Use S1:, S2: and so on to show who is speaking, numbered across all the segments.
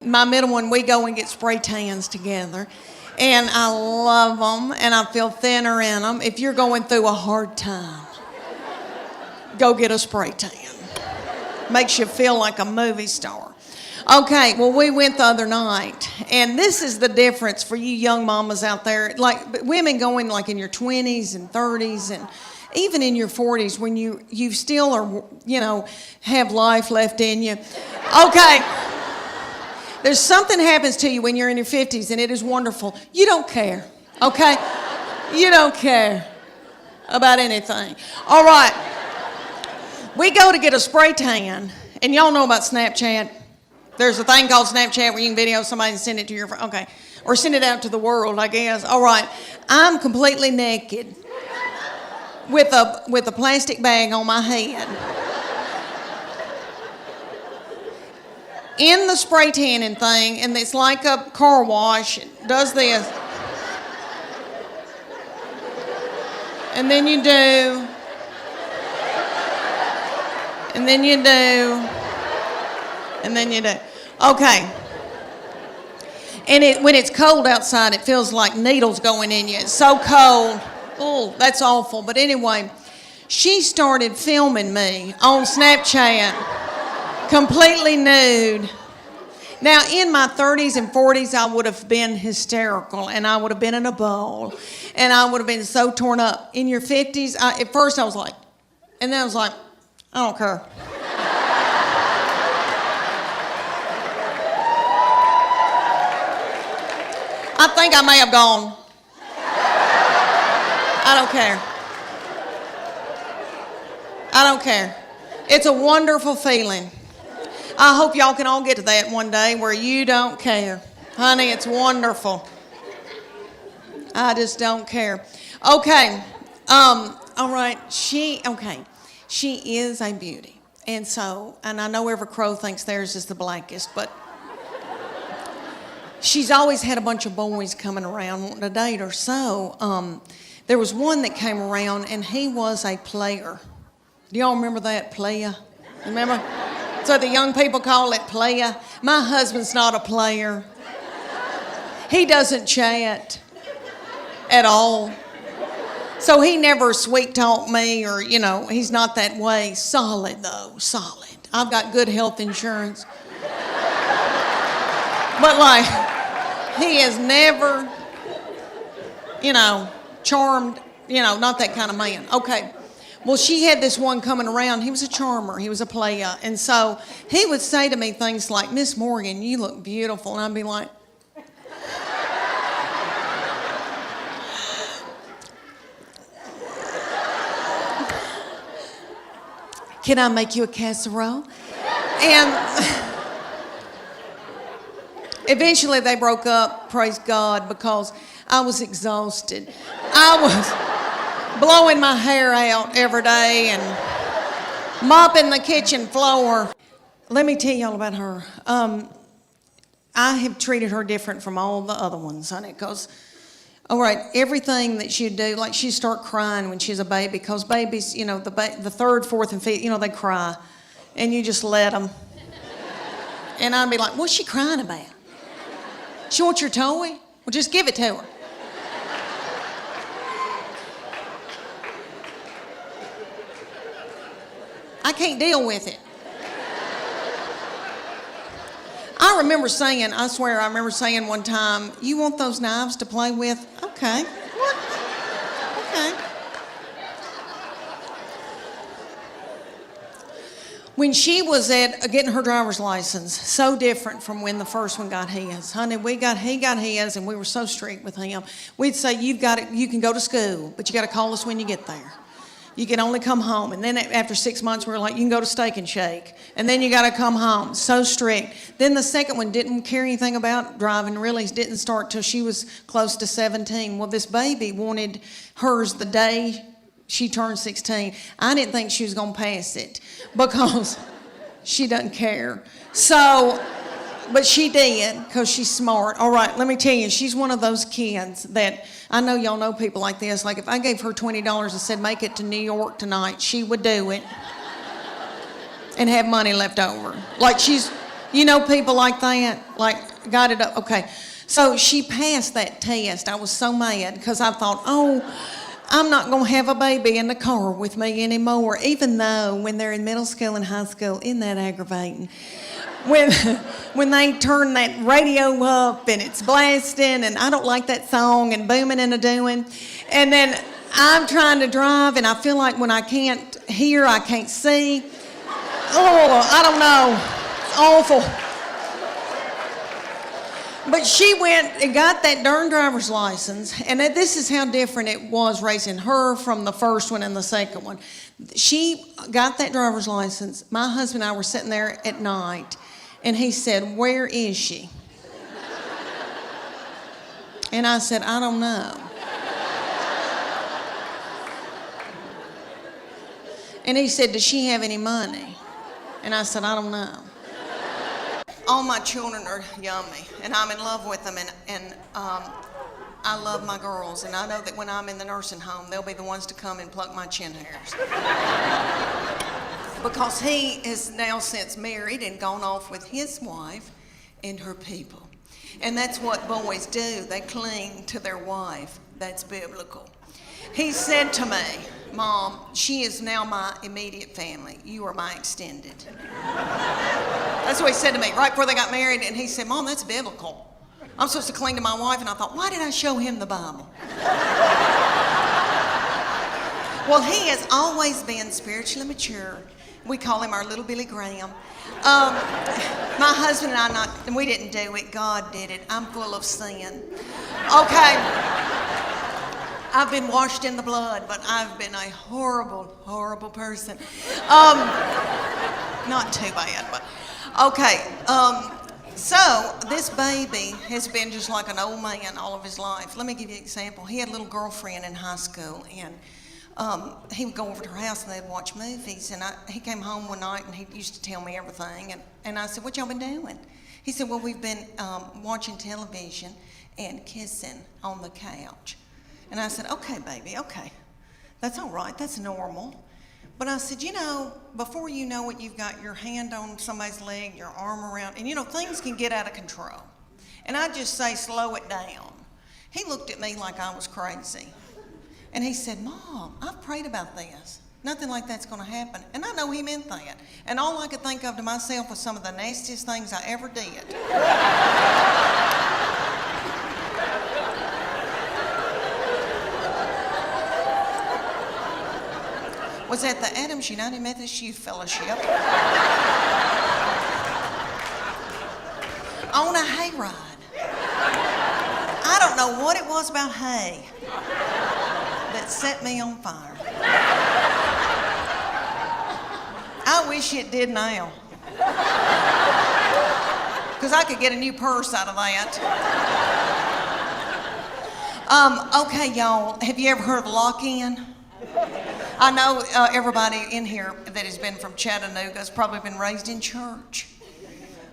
S1: my middle one, we go and get spray tans together. And I love them, and I feel thinner in them. If you're going through a hard time, go get a spray tan. Makes you feel like a movie star. Okay, well, we went the other night, and this is the difference for you young mamas out there. Like, women going like in your 20s and 30s and even in your 40s when you still are, have life left in you. Okay. There's something happens to you when you're in your 50s, and it is wonderful. You don't care, okay? You don't care about anything. All right. We go to get a spray tan, and y'all know about Snapchat. There's a thing called Snapchat where you can video somebody and send it to your friend. Okay. Or send it out to the world, I guess. All right. I'm completely naked with a plastic bag on my head. In the spray tanning thing, and it's like a car wash. It does this. And then you do. And then you do. And then you do. Okay. And when it's cold outside, it feels like needles going in you. It's so cold. Oh, that's awful. But anyway, she started filming me on Snapchat. Completely nude. Now, in my 30s and 40s, I would have been hysterical, and I would have been in a bowl, and I would have been so torn up. In your 50s, at first I was like, and then I was like, I don't care. I think I may have gone. I don't care. I don't care. It's a wonderful feeling. I hope y'all can all get to that one day where you don't care. Honey, it's wonderful. I just don't care. Okay. All right. She is a beauty. And I know every crow thinks theirs is the blackest, but she's always had a bunch of boys coming around wanting to date her. So there was one that came around, and he was a player. Do y'all remember that, player? Remember? So the young people call it player. My husband's not a player. He doesn't chat at all. So he never sweet talked me or, he's not that way. Solid, though, solid. I've got good health insurance. But, he is never, charmed, not that kind of man. Okay. Well, she had this one coming around. He was a charmer. He was a player. And so he would say to me things like, Miss Morgan, you look beautiful. And I'd be like, can I make you a casserole? And eventually they broke up, praise God, because I was exhausted. I was blowing my hair out every day and mopping the kitchen floor. Let me tell y'all about her. I have treated her different from all the other ones, honey, because, all right, everything that she'd do, like she'd start crying when she's a baby, because babies, the third, fourth, and fifth, they cry, and you just let them. And I'd be like, what's she crying about? She wants your toy? Well, just give it to her. I can't deal with it. I remember saying one time, you want those knives to play with? Okay. What? Okay. When she was getting her driver's license, so different from when the first one got his. Honey, he got his, and we were so strict with him. We'd say, you can go to school, but you got to call us when you get there. You can only come home. And then after 6 months, we were like, you can go to Steak and Shake. And then you got to come home. So strict. Then the second one didn't care anything about driving, really didn't start till she was close to 17. Well, this baby wanted hers the day she turned 16. I didn't think she was going to pass it because she doesn't care. So, but she did because she's smart. All right, let me tell you, she's one of those kids that, I know y'all know people like this. Like if I gave her $20 and said, make it to New York tonight, she would do it and have money left over. Like she's You know people like that? Like, got it up. Okay. So she passed that test. I was so mad because I thought, oh, I'm not going to have a baby in the car with me anymore, even though when they're in middle school and high school, isn't that aggravating? When they turn that radio up and it's blasting and I don't like that song and booming and a-doing. And then I'm trying to drive and I feel like when I can't hear, I can't see. Oh, I don't know. It's awful. But she went and got that darn driver's license, and this is how different it was raising her from the first one and the second one. She got that driver's license. My husband and I were sitting there at night, and he said, "Where is she?" And I said, "I don't know." And he said, "Does she have any money?" And I said, "I don't know." All my children are yummy, and I'm in love with them, and I love my girls, and I know that when I'm in the nursing home, they'll be the ones to come and pluck my chin hairs. Because he is now since married and gone off with his wife and her people. And that's what boys do. They cling to their wife. That's biblical. He said to me, "Mom, she is now my immediate family. You are my extended." That's what he said to me right before they got married. And he said, "Mom, that's biblical. I'm supposed to cling to my wife." And I thought, why did I show him the Bible? Well, he has always been spiritually mature. We call him our little Billy Graham. My husband and we didn't do it. God did it. I'm full of sin. Okay. I've been washed in the blood, but I've been a horrible, horrible person. Not too bad, but okay. So this baby has been just like an old man all of his life. Let me give you an example. He had a little girlfriend in high school, and he would go over to her house and they'd watch movies. And he came home one night and he used to tell me everything. And I said, "What y'all been doing?" He said, "Well, we've been watching television and kissing on the couch." And I said, "Okay, baby, okay. That's all right. That's normal." But I said, before you know it, you've got your hand on somebody's leg, your arm around, and things can get out of control. And I just say, "Slow it down." He looked at me like I was crazy. And he said, "Mom, I've prayed about this. Nothing like that's going to happen." And I know he meant that. And all I could think of to myself was some of the nastiest things I ever did. Was at the Adams United Methodist Youth Fellowship on a hayride. I don't know what it was about hay that set me on fire. I wish it did now, because I could get a new purse out of that. Okay, y'all, have you ever heard of lock-in? I know everybody in here that has been from Chattanooga has probably been raised in church.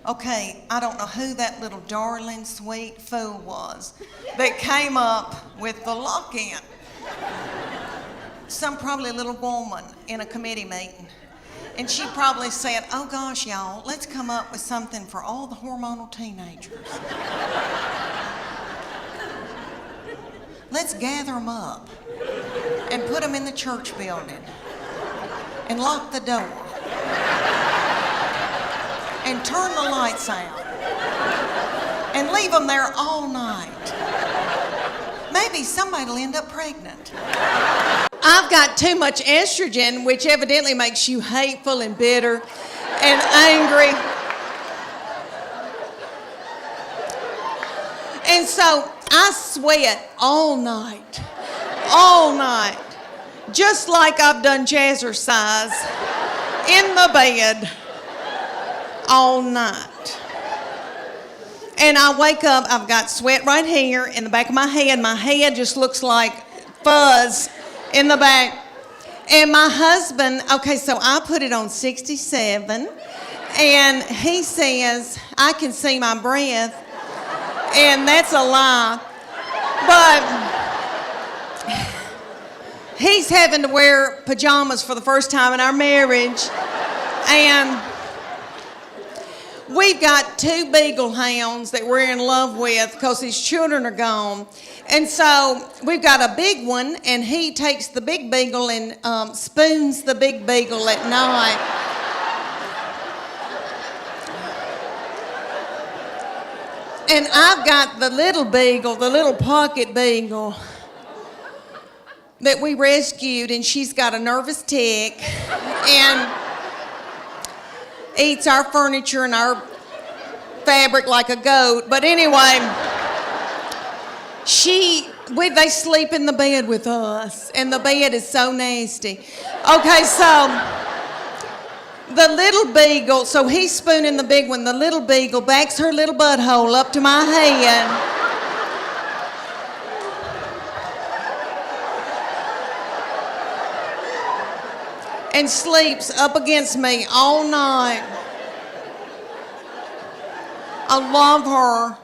S1: Okay, I don't know who that little darling, sweet fool was that came up with the lock-in. Probably a little woman in a committee meeting. And she probably said, "Oh gosh, y'all, let's come up with something for all the hormonal teenagers. Let's gather them up and put them in the church building and lock the door and turn the lights out and leave them there all night. Maybe somebody will end up pregnant." I've got too much estrogen, which evidently makes you hateful and bitter and angry. And so I sweat all night, just like I've done jazzercise in the bed all night. And I wake up, I've got sweat right here in the back of my head. My head just looks like fuzz in the back. And my husband, okay, so I put it on 67, and he says, I can see my breath, and that's a lie. But he's having to wear pajamas for the first time in our marriage. And we've got 2 beagle hounds that we're in love with because his children are gone. And so we've got a big one, and he takes the big beagle and spoons the big beagle at night. And I've got the little beagle, the little pocket beagle that we rescued, and she's got a nervous tick and eats our furniture and our fabric like a goat. But anyway, they sleep in the bed with us, and the bed is so nasty. Okay, so the little beagle, so he's spooning the big one. The little beagle backs her little butthole up to my head and sleeps up against me all night. I love her.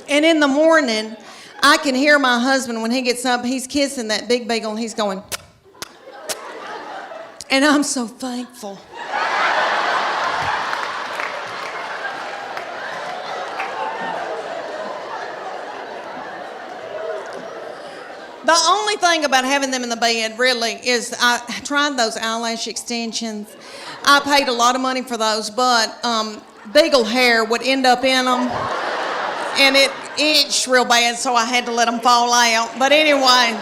S1: And in the morning, I can hear my husband when he gets up, he's kissing that big beagle and he's going, and I'm so thankful. The only thing about having them in the bed, really, is I tried those eyelash extensions. I paid a lot of money for those, but beagle hair would end up in them, and it itched real bad, so I had to let them fall out. But anyway.